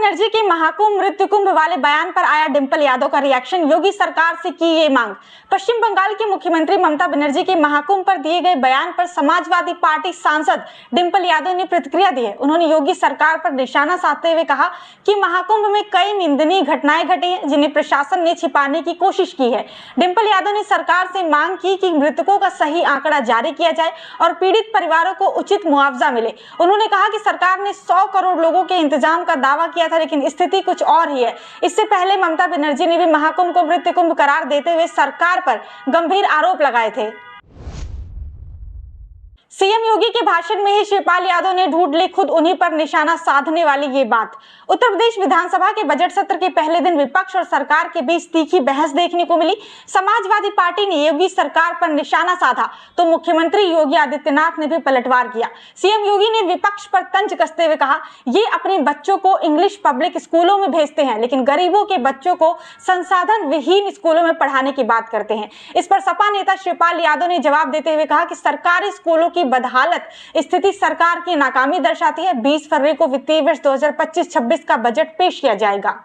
बनर्जी के महाकुंभ मृत्यु कुंभ वाले बयान पर आया डिंपल यादव का रिएक्शन। योगी सरकार से की ये मांग। पश्चिम बंगाल की मुख्यमंत्री ममता बनर्जी के महाकुंभ पर दिए गए बयान पर समाजवादी पार्टी सांसद डिंपल यादव ने प्रतिक्रिया दी है। उन्होंने योगी सरकार पर निशाना साधते हुए कहा कि महाकुंभ में कई निंदनीय घटनाएं घटी हैं जिन्हें प्रशासन ने छिपाने की कोशिश की है। डिंपल यादव ने सरकार से मांग की कि मृतकों का सही आंकड़ा जारी किया जाए और पीड़ित परिवारों को उचित मुआवजा मिले। उन्होंने कहा कि सरकार ने 100 करोड़ लोगों के इंतजाम का दावा किया था, लेकिन स्थिति कुछ और ही है। इससे पहले ममता बनर्जी ने भी महाकुंभ को मृत्यु कुंभ करार देते हुए सरकार पर गंभीर आरोप लगाए थे। सीएम योगी के भाषण में ही शिवपाल यादव ने ढूंढ ली खुद उन्हीं पर निशाना साधने वाली ये बात। उत्तर प्रदेश विधानसभा के बजट सत्र के पहले दिन विपक्ष और सरकार के बीच तीखी बहस देखने को मिली। समाजवादी पार्टी ने योगी सरकार पर निशाना साधा तो मुख्यमंत्री योगी आदित्यनाथ ने भी पलटवार किया। सीएम योगी ने विपक्ष पर तंज कसते हुए कहा, ये अपने बच्चों को इंग्लिश पब्लिक स्कूलों में भेजते हैं, लेकिन गरीबों के बच्चों को संसाधन विहीन स्कूलों में पढ़ाने की बात करते हैं। इस पर सपा नेता शिवपाल यादव ने जवाब देते हुए कहा कि सरकारी स्कूलों की बदहालत स्थिति सरकार की नाकामी दर्शाती है। 20 फरवरी को वित्तीय वर्ष 2025-26 का बजट पेश किया जाएगा।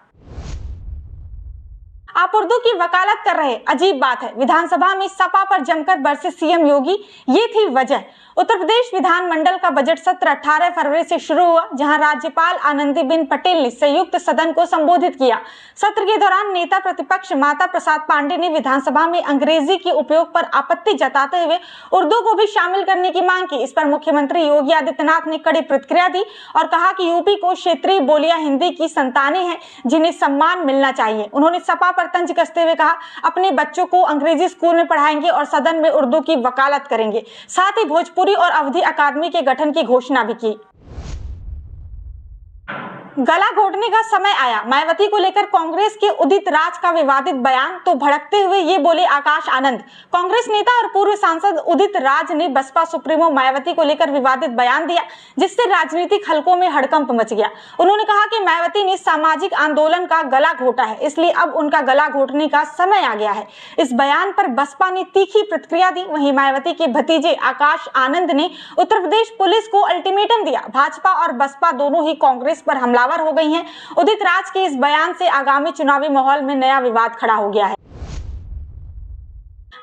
आप उर्दू की वकालत कर रहे, अजीब बात है। विधानसभा में सपा पर जमकर बरसे सीएम योगी, ये थी वजह। उत्तर प्रदेश विधानमंडल का बजट सत्र 18 फरवरी से शुरू हुआ, जहां राज्यपाल आनंदीबेन पटेल ने संयुक्त सदन को संबोधित किया। सत्र के दौरान नेता प्रतिपक्ष माता प्रसाद पांडे ने विधानसभा में अंग्रेजी के उपयोग पर आपत्ति जताते हुए उर्दू को भी शामिल करने की मांग की। इस पर मुख्यमंत्री योगी आदित्यनाथ ने कड़ी प्रतिक्रिया दी और कहा कि यूपी को क्षेत्रीय बोलियां हिंदी की संतानें हैं जिन्हें सम्मान मिलना चाहिए। उन्होंने सपा पर तंज कसते हुए कहा, अपने बच्चों को अंग्रेजी स्कूल में पढ़ाएंगे और सदन में उर्दू की वकालत करेंगे। साथ ही भोजपुरी और अवधी अकादमी के गठन की घोषणा भी की। गला घोटने का समय आया, मायावती को लेकर कांग्रेस के उदित राज का विवादित बयान, तो भड़कते हुए ये बोले आकाश आनंद। कांग्रेस नेता और पूर्व सांसद उदित राज ने बसपा सुप्रीमो मायावती को लेकर विवादित बयान दिया, जिससे राजनीतिक हलकों में हड़कंप मच गया। उन्होंने कहा कि मायावती ने सामाजिक आंदोलन का गला घोटा है, इसलिए अब उनका गला घोटने का समय आ गया है। इस बयान पर बसपा ने तीखी प्रतिक्रिया दी। वहीं मायावती के भतीजे आकाश आनंद ने उत्तर प्रदेश पुलिस को अल्टीमेटम दिया। भाजपा और बसपा दोनों ही कांग्रेस पर हमला हो गई हैं। उदित राज के इस बयान से आगामी चुनावी माहौल में नया विवाद खड़ा हो गया है।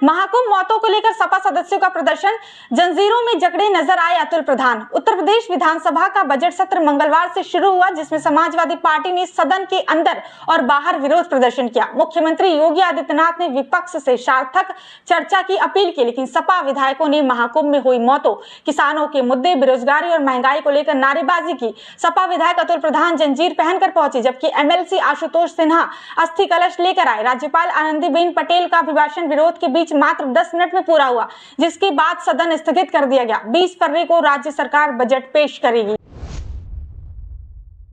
महाकुंभ मौतों को लेकर सपा सदस्यों का प्रदर्शन, जंजीरों में जकड़े नजर आए अतुल प्रधान। उत्तर प्रदेश विधानसभा का बजट सत्र मंगलवार से शुरू हुआ, जिसमें समाजवादी पार्टी ने सदन के अंदर और बाहर विरोध प्रदर्शन किया। मुख्यमंत्री योगी आदित्यनाथ ने विपक्ष से सार्थक चर्चा की अपील की, लेकिन सपा विधायकों ने महाकुंभ में हुई मौतों, किसानों के मुद्दे, बेरोजगारी और महंगाई को लेकर नारेबाजी की। सपा विधायक अतुल प्रधान जंजीर पहनकर पहुंचे, जबकि एमएलसी आशुतोष सिन्हा अस्थि कलश लेकर आए। राज्यपाल आनंदीबेन पटेल का अभिभाषण विरोध के बीच मात्र 10 मिनट में पूरा हुआ, जिसके बाद सदन स्थगित कर दिया गया। 20 फरवरी को राज्य सरकार बजट पेश करेगी।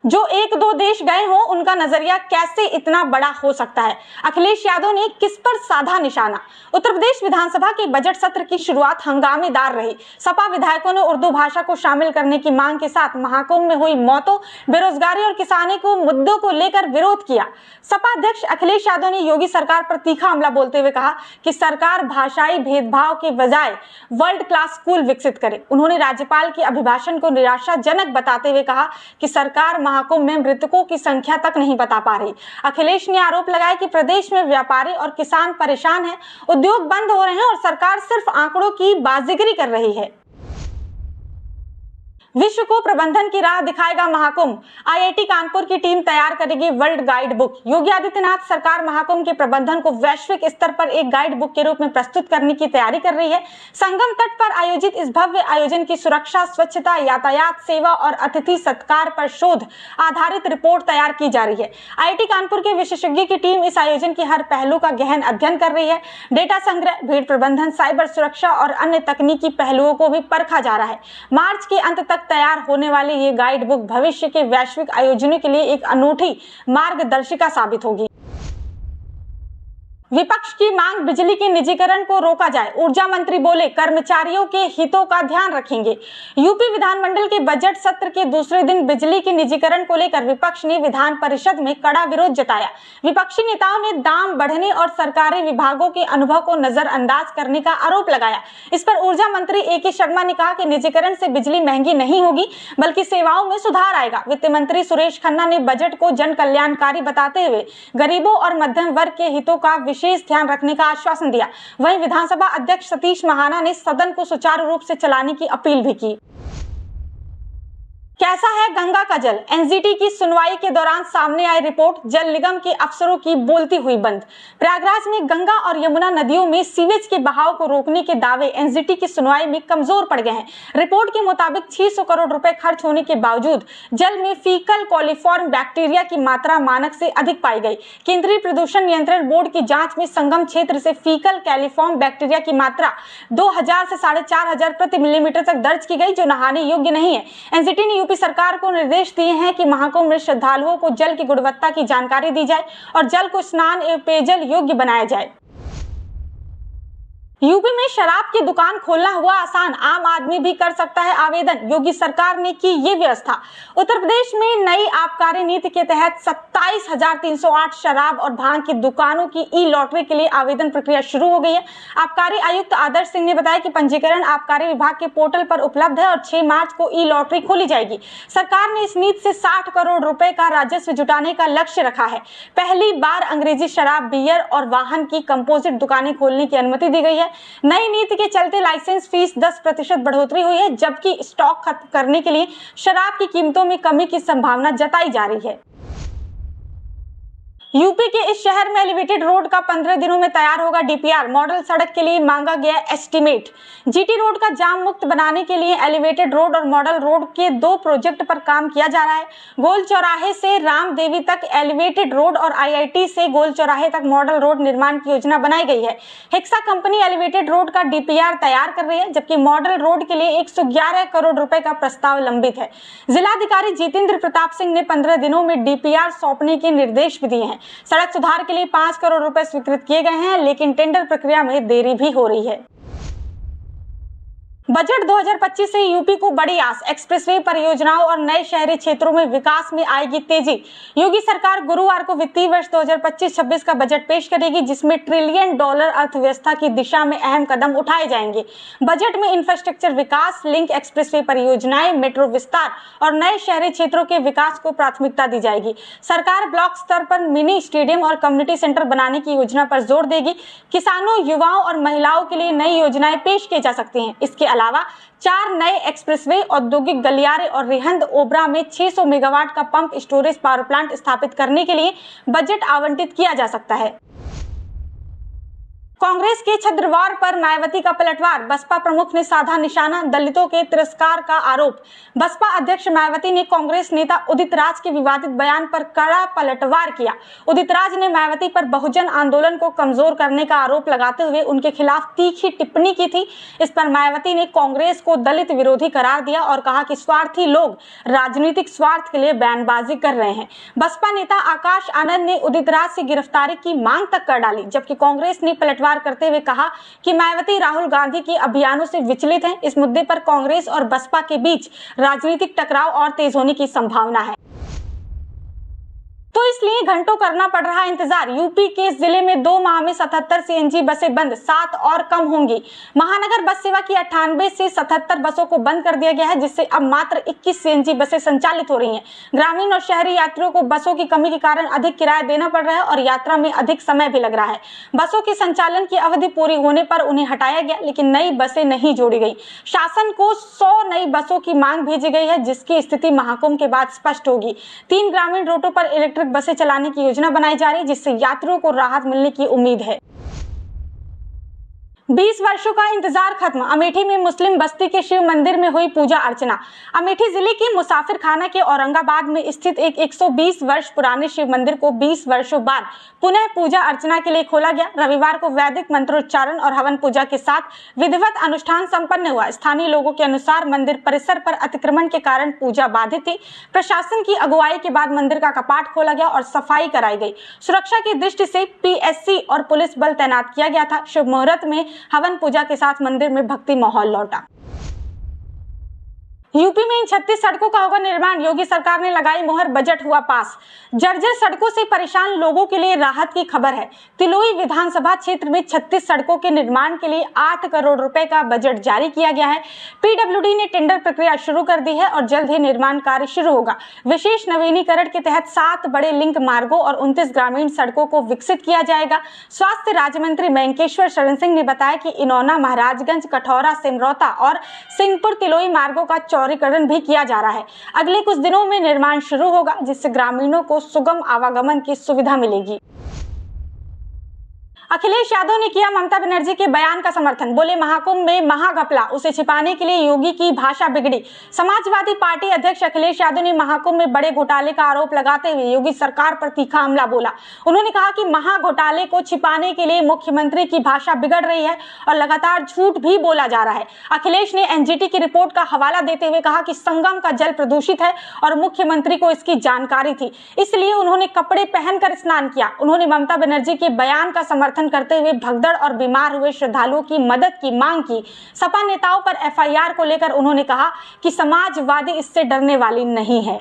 जो 1-2 देश गए हो, उनका नजरिया कैसे इतना बड़ा हो सकता है? अखिलेश यादव ने किस पर साधा निशाना? उत्तर प्रदेश विधानसभा के बजट सत्र की शुरुआत हंगामेदार रही। सपा विधायकों ने उर्दू भाषा को शामिल करने की मांग के साथ महाकुंभ में हुई मौतों, बेरोजगारी और किसानों को मुद्दों को लेकर विरोध किया। सपा अध्यक्ष अखिलेश यादव ने योगी सरकार पर तीखा हमला बोलते हुए कहा कि सरकार भाषाई भेदभाव के बजाय वर्ल्ड क्लास स्कूल विकसित करे। उन्होंने राज्यपाल के अभिभाषण को निराशाजनक बताते हुए कहा कि सरकार महाकुंभ में मृतकों की संख्या तक नहीं बता पा रही। अखिलेश ने आरोप लगाया कि प्रदेश में व्यापारी और किसान परेशान हैं, उद्योग बंद हो रहे हैं और सरकार सिर्फ आंकड़ों की बाजीगरी कर रही है। विश्व को प्रबंधन की राह दिखाएगा महाकुंभ, आईआईटी कानपुर की टीम तैयार करेगी world guide book. Yogi Adityanath सरकार महाकुंभ के प्रबंधन को वैश्विक स्तर पर एक गाइड बुक के रूप में प्रस्तुत करने की तैयारी कर रही है। संगम तट पर आयोजित इस भव्य आयोजन की सुरक्षा, स्वच्छता, यातायात सेवा और अतिथि सत्कार पर शोध आधारित रिपोर्ट तैयार की जा रही है। आईआईटी कानपुर के विशेषज्ञों की टीम इस आयोजन के हर पहलू का गहन अध्ययन कर रही है। डेटा संग्रह, भीड़ प्रबंधन, साइबर सुरक्षा और अन्य तकनीकी पहलुओं को भी परखा जा रहा है। मार्च के अंत तक तैयार होने वाली ये गाइड बुक भविष्य के वैश्विक आयोजनों के लिए एक अनूठी मार्गदर्शिका साबित होगी। विपक्ष की मांग, बिजली के निजीकरण को रोका जाए। ऊर्जा मंत्री बोले, कर्मचारियों के हितों का ध्यान रखेंगे। यूपी विधानमंडल के बजट सत्र के दूसरे दिन बिजली के निजीकरण को लेकर विपक्ष ने विधान परिषद में कड़ा विरोध जताया। विपक्षी नेताओं ने दाम बढ़ने और सरकारी विभागों के अनुभव को नजरअंदाज करने का आरोप लगाया। इस पर ऊर्जा मंत्री A.K. शर्मा ने कहा कि निजीकरण से बिजली महंगी नहीं होगी, बल्कि सेवाओं में सुधार आएगा। वित्त मंत्री सुरेश खन्ना ने बजट को जन कल्याणकारी बताते हुए गरीबों और मध्यम वर्ग के हितों का विशेष ध्यान रखने का आश्वासन दिया। वहीं विधानसभा अध्यक्ष सतीश महाना ने सदन को सुचारू रूप से चलाने की अपील भी की। कैसा है गंगा का जल? एनजीटी की सुनवाई के दौरान सामने आई रिपोर्ट, जल निगम के अफसरों की बोलती हुई बंद। प्रयागराज में गंगा और यमुना नदियों में सीवेज के बहाव को रोकने के दावे एनजीटी की सुनवाई में कमजोर पड़ गए हैं। रिपोर्ट के मुताबिक 600 करोड़ रुपए खर्च होने के बावजूद जल में फीकल कोलिफॉर्म बैक्टीरिया की मात्रा मानक से अधिक पाई गई। केंद्रीय प्रदूषण नियंत्रण बोर्ड की जांच में संगम क्षेत्र से फीकल कैलिफॉर्म बैक्टीरिया की मात्रा 2000 से 4500 प्रति मिलीमीटर तक दर्ज की गई, जो नहाने योग्य नहीं है। एनजीटी ने यूपी सरकार को निर्देश दिए हैं कि महाकुंभ में श्रद्धालुओं को जल की गुणवत्ता की जानकारी दी जाए और जल को स्नान एवं पेयजल योग्य बनाया जाए। यूपी में शराब की दुकान खोलना हुआ आसान, आम आदमी भी कर सकता है आवेदन। योगी सरकार ने की ये व्यवस्था। उत्तर प्रदेश में नई आबकारी नीति के तहत 27,308 शराब और भांग की दुकानों की ई लॉटरी के लिए आवेदन प्रक्रिया शुरू हो गई है। आबकारी आयुक्त आदर्श सिंह ने बताया कि पंजीकरण आबकारी विभाग के पोर्टल पर उपलब्ध है और 6 मार्च को ई लॉटरी खोली जाएगी। सरकार ने इस नीति से 60 करोड़ रुपए का राजस्व जुटाने का लक्ष्य रखा है। पहली बार अंग्रेजी शराब, बियर और वाहन की कंपोजिट दुकानें खोलने की अनुमति दी गई है। नई नीति के चलते लाइसेंस फीस 10% बढ़ोतरी हुई है, जबकि स्टॉक खत्म करने के लिए शराब की कीमतों में कमी की संभावना जताई जा रही है। यूपी के इस शहर में एलिवेटेड रोड का 15 दिनों में तैयार होगा डीपीआर। मॉडल सड़क के लिए मांगा गया एस्टीमेट। जीटी रोड का जाम मुक्त बनाने के लिए एलिवेटेड रोड और मॉडल रोड के 2 प्रोजेक्ट पर काम किया जा रहा है। गोल चौराहे से रामदेवी तक एलिवेटेड रोड और आईआईटी से गोल चौराहे तक मॉडल रोड निर्माण की योजना बनाई गई है। हेक्सा कंपनी एलिवेटेड रोड का डीपीआर तैयार कर रही है, जबकि मॉडल रोड के लिए 111 करोड़ रुपए का प्रस्ताव लंबित है। जिलाधिकारी जितेंद्र प्रताप सिंह ने 15 दिनों में डीपीआर सौंपने के निर्देश भी दिए हैं। सड़क सुधार के लिए 5 करोड़ रुपए स्वीकृत किए गए हैं, लेकिन टेंडर प्रक्रिया में देरी भी हो रही है। बजट 2025 से यूपी को बड़ी आस, एक्सप्रेसवे परियोजनाओं और नए शहरी क्षेत्रों में विकास में आएगी तेजी। योगी सरकार गुरुवार को वित्तीय वर्ष 2025-26 का बजट पेश करेगी, जिसमें $1 ट्रिलियन अर्थव्यवस्था की दिशा में अहम कदम उठाए जाएंगे। बजट में इंफ्रास्ट्रक्चर विकास, लिंक एक्सप्रेसवे परियोजनाएं, मेट्रो विस्तार और नए शहरी क्षेत्रों के विकास को प्राथमिकता दी जाएगी। सरकार ब्लॉक स्तर पर मिनी स्टेडियम और कम्युनिटी सेंटर बनाने की योजना पर जोर देगी। किसानों, युवाओं और महिलाओं के लिए नई योजनाएं पेश की जा सकती हैं। इसके अलावा 4 नए एक्सप्रेसवे, औद्योगिक गलियारे और रिहंद ओबरा में 600 मेगावाट का पंप स्टोरेज पावर प्लांट स्थापित करने के लिए बजट आवंटित किया जा सकता है। कांग्रेस के छद्रवार पर मायावती का पलटवार, बसपा प्रमुख ने साधा निशाना, दलितों के तिरस्कार का आरोप। बसपा अध्यक्ष मायावती ने कांग्रेस नेता उदित राज के विवादित बयान पर कड़ा पलटवार किया। उदित राज ने मायावती पर बहुजन आंदोलन को कमजोर करने का आरोप लगाते हुए उनके खिलाफ तीखी टिप्पणी की थी। इस पर मायावती ने कांग्रेस को दलित विरोधी करार दिया और कहा कि स्वार्थी लोग राजनीतिक स्वार्थ के लिए बयानबाजी कर रहे हैं। बसपा नेता आकाश आनंद ने उदित राज से गिरफ्तारी की मांग तक कर डाली, जबकि कांग्रेस ने पलटवार करते हुए कहा कि मायावती राहुल गांधी के अभियानों से विचलित हैं। इस मुद्दे पर कांग्रेस और बसपा के बीच राजनीतिक टकराव और तेज होने की संभावना है, तो इसलिए घंटों करना पड़ रहा इंतजार। यूपी के जिले में 2 माह में 77 सीएनजी बसें बंद, 7 और कम होंगी। महानगर बस सेवा की 98 से 77 बसों को बंद कर दिया गया है, जिससे अब मात्र 21 सीएनजी बसें संचालित हो रही हैं। ग्रामीण और शहरी यात्रियों को बसों की कमी के कारण अधिक किराया देना पड़ रहा है और यात्रा में अधिक समय भी लग रहा है। बसों के संचालन की अवधि पूरी होने पर उन्हें हटाया गया, लेकिन नई बसें नहीं जोड़ी गई। शासन को 100 नई बसों की मांग भेजी गई है, जिसकी स्थिति महाकुंभ के बाद स्पष्ट होगी। 3 ग्रामीण रूटों पर इलेक्ट्रिक बसें चलाने की योजना बनाई जा रही है, जिससे यात्रियों को राहत मिलने की उम्मीद है। 20 वर्षों का इंतजार खत्म। अमेठी में मुस्लिम बस्ती के शिव मंदिर में हुई पूजा अर्चना। अमेठी जिले के मुसाफिरखाना के औरंगाबाद में स्थित एक 120 वर्ष पुराने शिव मंदिर को 20 वर्षों बाद पुनः पूजा अर्चना के लिए खोला गया। रविवार को वैदिक मंत्रोच्चारण और हवन पूजा के साथ विधिवत अनुष्ठान संपन्न हुआ। स्थानीय लोगों के अनुसार मंदिर परिसर पर अतिक्रमण के कारण पूजा बाधित थी। प्रशासन की अगुवाई के बाद मंदिर का कपाट खोला गया और सफाई कराई गई। सुरक्षा की दृष्टि से पीएससी और पुलिस बल तैनात किया गया था। शुभ मुहूर्त में हवन पूजा के साथ मंदिर में भक्ति माहौल लौटा। यूपी में इन 36 सड़कों का होगा निर्माण। योगी सरकार ने लगाई मुहर, बजट हुआ पास। जर्जर सड़कों से परेशान लोगों के लिए राहत की खबर है। तिलोई विधानसभा क्षेत्र में 36 सड़कों के निर्माण के लिए 8 करोड़ रुपए का बजट जारी किया गया है। पीडब्ल्यूडी ने टेंडर प्रक्रिया शुरू कर दी है और जल्द ही निर्माण कार्य शुरू होगा। विशेष नवीनीकरण के तहत 7 बड़े लिंक मार्गों और 29 ग्रामीण सड़कों को विकसित किया जाएगा। स्वास्थ्य राज्य मंत्री मयंकेश्वर शरण सिंह ने बताया कि इनौना, महाराजगंज, कठौरा, सिमरौता और सिंहपुर तिलोई मार्गों का चौड़ीकरण भी किया जा रहा है। अगले कुछ दिनों में निर्माण शुरू होगा, जिससे ग्रामीणों को सुगम आवागमन की सुविधा मिलेगी। अखिलेश यादव ने किया ममता बनर्जी के बयान का समर्थन। बोले, महाकुंभ में महाघपला, उसे छिपाने के लिए योगी की भाषा बिगड़ी। समाजवादी पार्टी अध्यक्ष अखिलेश यादव ने महाकुंभ में बड़े घोटाले का आरोप लगाते हुए योगी सरकार पर तीखा हमला बोला। उन्होंने कहा कि महाघोटाले को छिपाने के लिए मुख्यमंत्री की भाषा बिगड़ रही है और लगातार झूठ भी बोला जा रहा है। अखिलेश ने एनजीटी की रिपोर्ट का हवाला देते हुए कहा कि संगम का जल प्रदूषित है और मुख्यमंत्री को इसकी जानकारी थी, इसलिए उन्होंने कपड़े पहनकर स्नान किया। उन्होंने ममता बनर्जी के बयान का समर्थन करते हुए भगदड़ और बीमार हुए श्रद्धालुओं की मदद की मांग की। सपा नेताओं पर एफआईआर को लेकर उन्होंने कहा कि समाजवादी इससे डरने वाली नहीं है।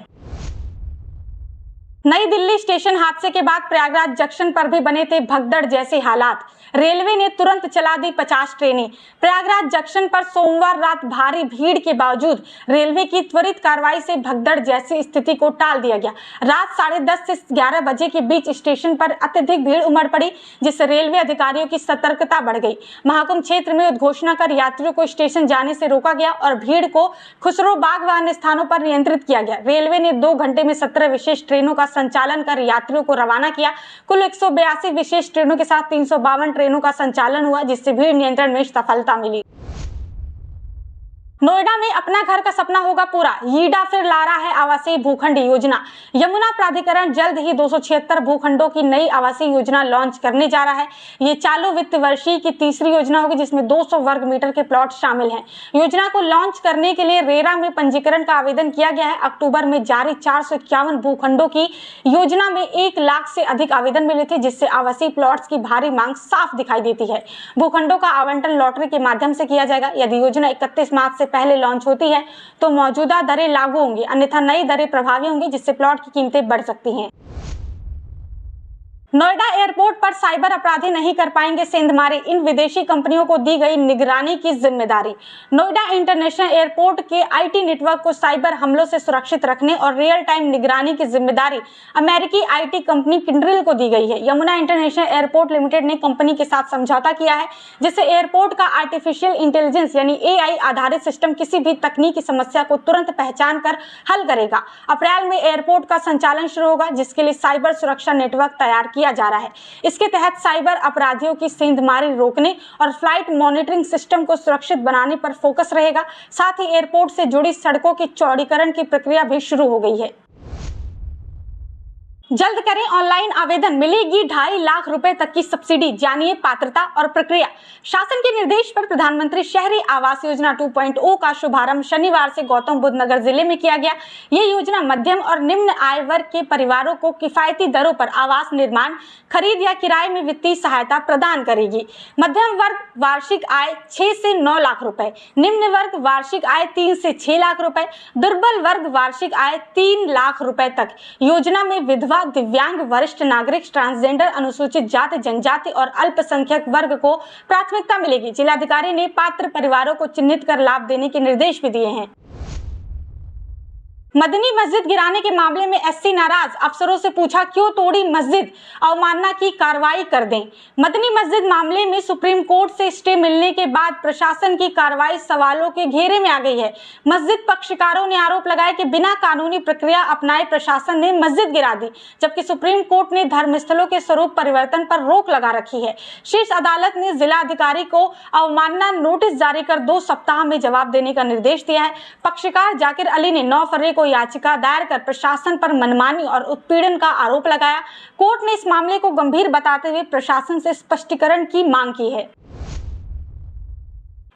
नई दिल्ली स्टेशन हादसे के बाद प्रयागराज जंक्शन पर भी बने थे भगदड़ जैसे हालात। रेलवे ने तुरंत चला दी 50 ट्रेनें। प्रयागराज जंक्शन पर सोमवार रात भारी भीड़ के बावजूद रेलवे की त्वरित कार्रवाई से भगदड़ जैसी स्थिति को टाल दिया गया। रात 10:30 से 11 बजे के बीच स्टेशन पर अत्यधिक भीड़ उमड़ पड़ी, जिससे रेलवे अधिकारियों की सतर्कता बढ़ गई। महाकुंभ क्षेत्र में उद्घोषणा कर यात्रियों को स्टेशन जाने से रोका गया और भीड़ को खुसरो बाग व अन्य स्थानों पर नियंत्रित किया गया। रेलवे ने 2 घंटे में 17 विशेष ट्रेनों का संचालन कर यात्रियों को रवाना किया। कुल 182 विशेष ट्रेनों के साथ 352 ट्रेनों का संचालन हुआ, जिससे भीड़ नियंत्रण में सफलता मिली। नोएडा में अपना घर का सपना होगा पूरा। यीडा फिर ला रहा है आवासीय भूखंड योजना। यमुना प्राधिकरण जल्द ही 276 भूखंडों की नई आवासीय योजना लॉन्च करने जा रहा है। ये चालू वित्त वर्षीय की तीसरी योजना होगी, जिसमें 200 वर्ग मीटर के प्लॉट शामिल हैं। योजना को लॉन्च करने के लिए रेरा में पंजीकरण का आवेदन किया गया है। अक्टूबर में जारी 451 भूखंडों की योजना में 1 लाख से अधिक आवेदन मिले थे, जिससे आवासीय प्लॉट्स की भारी मांग साफ दिखाई देती है। भूखंडों का आवंटन लॉटरी के माध्यम से किया जाएगा। यदि योजना 31 मार्च से पहले लॉन्च होती है तो मौजूदा दरें लागू होंगी, अन्यथा नई दरें प्रभावी होंगी, जिससे प्लॉट की कीमतें बढ़ सकती हैं। नोएडा एयरपोर्ट पर साइबर अपराधी नहीं कर पाएंगे सेंधमारी। इन विदेशी कंपनियों को दी गई निगरानी की जिम्मेदारी। नोएडा इंटरनेशनल एयरपोर्ट के आईटी नेटवर्क को साइबर हमलों से सुरक्षित रखने और रियल टाइम निगरानी की जिम्मेदारी अमेरिकी आईटी कंपनी किंड्रिल को दी गई है। यमुना इंटरनेशनल एयरपोर्ट लिमिटेड ने कंपनी के साथ समझौता किया है, जिससे एयरपोर्ट का आर्टिफिशियल इंटेलिजेंस यानी एआई आधारित सिस्टम किसी भी तकनीकी समस्या को तुरंत पहचान कर हल करेगा। अप्रैल में एयरपोर्ट का संचालन शुरू होगा, जिसके लिए साइबर सुरक्षा नेटवर्क तैयार किया जा रहा है। इसके तहत साइबर अपराधियों की सेंधमारी रोकने और फ्लाइट मॉनिटरिंग सिस्टम को सुरक्षित बनाने पर फोकस रहेगा। साथ ही एयरपोर्ट से जुड़ी सड़कों के चौड़ीकरण की प्रक्रिया भी शुरू हो गई है। जल्द करें ऑनलाइन आवेदन, मिलेगी 2.5 लाख रुपए तक की सब्सिडी। जानिए पात्रता और प्रक्रिया। शासन के निर्देश पर प्रधानमंत्री शहरी आवास योजना 2.0 का शुभारंभ शनिवार से गौतम बुद्ध नगर जिले में किया गया। ये योजना मध्यम और निम्न आय वर्ग के परिवारों को किफायती दरों पर आवास निर्माण, खरीद या किराए में वित्तीय सहायता प्रदान करेगी। मध्यम वर्ग वार्षिक आय 6 से 9 लाख रुपए, निम्न वर्ग वार्षिक आय 3 से 6 लाख रुपए, दुर्बल वर्ग वार्षिक आय 3 लाख रुपए तक। योजना में विधवा, दिव्यांग, वरिष्ठ नागरिक, ट्रांसजेंडर, अनुसूचित जाति जनजाति और अल्पसंख्यक वर्ग को प्राथमिकता मिलेगी। जिलाधिकारी ने पात्र परिवारों को चिन्हित कर लाभ देने के निर्देश भी दिए हैं। मदनी मस्जिद गिराने के मामले में एससी नाराज, अफसरों से पूछा क्यों तोड़ी मस्जिद, अवमानना की कार्रवाई कर दें। मदनी मस्जिद मामले में सुप्रीम कोर्ट से स्टे मिलने के बाद प्रशासन की कार्रवाई सवालों के घेरे में आ गई है। मस्जिद पक्षकारों ने आरोप लगाया कि बिना कानूनी प्रक्रिया अपनाए प्रशासन ने मस्जिद गिरा दी, जबकि सुप्रीम कोर्ट ने धर्मस्थलों के स्वरूप परिवर्तन पर रोक लगा रखी है। शीर्ष अदालत ने जिला अधिकारी को अवमानना नोटिस जारी कर 2 सप्ताह में जवाब देने का निर्देश दिया है। पक्षकार जाकिर अली ने 9 फरवरी को याचिका दायर कर प्रशासन पर मनमानी और उत्पीड़न का आरोप लगाया। कोर्ट ने इस मामले को गंभीर बताते हुए प्रशासन से स्पष्टीकरण की मांग की है।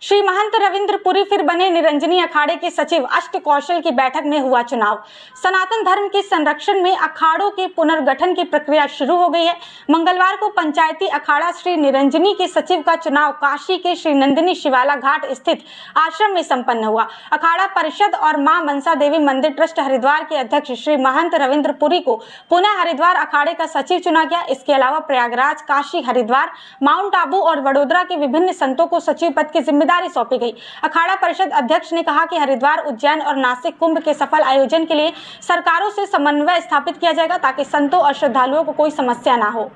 श्री महंत रविंद्र पुरी फिर बने निरंजनी अखाड़े के सचिव, अष्ट कौशल की बैठक में हुआ चुनाव। सनातन धर्म के संरक्षण में अखाड़ों के पुनर्गठन की प्रक्रिया शुरू हो गई है। मंगलवार को पंचायती अखाड़ा श्री निरंजनी के सचिव का चुनाव काशी के श्री नंदिनी शिवाला घाट स्थित आश्रम में संपन्न हुआ। अखाड़ा परिषद और मां मनसा देवी मंदिर ट्रस्ट हरिद्वार के अध्यक्ष श्री महंत रविंद्र पुरी को पुनः हरिद्वार अखाड़े का सचिव चुना गया। इसके अलावा प्रयागराज, काशी, हरिद्वार, माउंट आबू और वडोदरा के विभिन्न संतों को सचिव पद की जिम्मेदारी सौंपी गई। अखाड़ा परिषद अध्यक्ष ने कहा कि हरिद्वार, उज्जैन और नासिक कुंभ के सफल आयोजन के लिए सरकारों से समन्वय स्थापित किया जाएगा ताकि संतों और श्रद्धालुओं को कोई समस्या ना हो।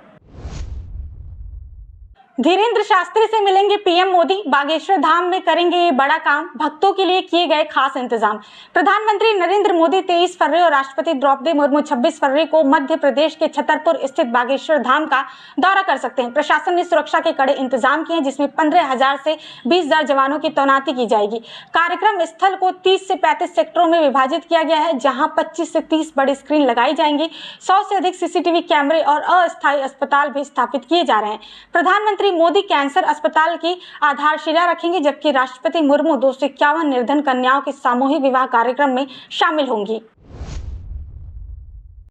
धीरेन्द्र शास्त्री से मिलेंगे पीएम मोदी, बागेश्वर धाम में करेंगे ये बड़ा काम, भक्तों के लिए किए गए खास इंतजाम। प्रधानमंत्री नरेंद्र मोदी 23 फरवरी और राष्ट्रपति द्रौपदी मुर्मू 26 फरवरी को मध्य प्रदेश के छतरपुर स्थित बागेश्वर धाम का दौरा कर सकते हैं। प्रशासन ने सुरक्षा के कड़े इंतजाम किए हैं, जिसमें 15,000 से 20,000 जवानों की तैनाती की जाएगी। कार्यक्रम स्थल को 30 से 35 सेक्टरों में विभाजित किया गया है, जहाँ 25 से 30 बड़ी स्क्रीन लगाई जाएंगी। 100 से अधिक सीसीटीवी कैमरे और अस्थायी अस्पताल भी स्थापित किए जा रहे हैं। प्रधानमंत्री मोदी कैंसर अस्पताल की आधारशिला रखेंगे, जबकि राष्ट्रपति मुर्मू 251 निर्धन कन्याओं के सामूहिक विवाह कार्यक्रम में शामिल होंगी।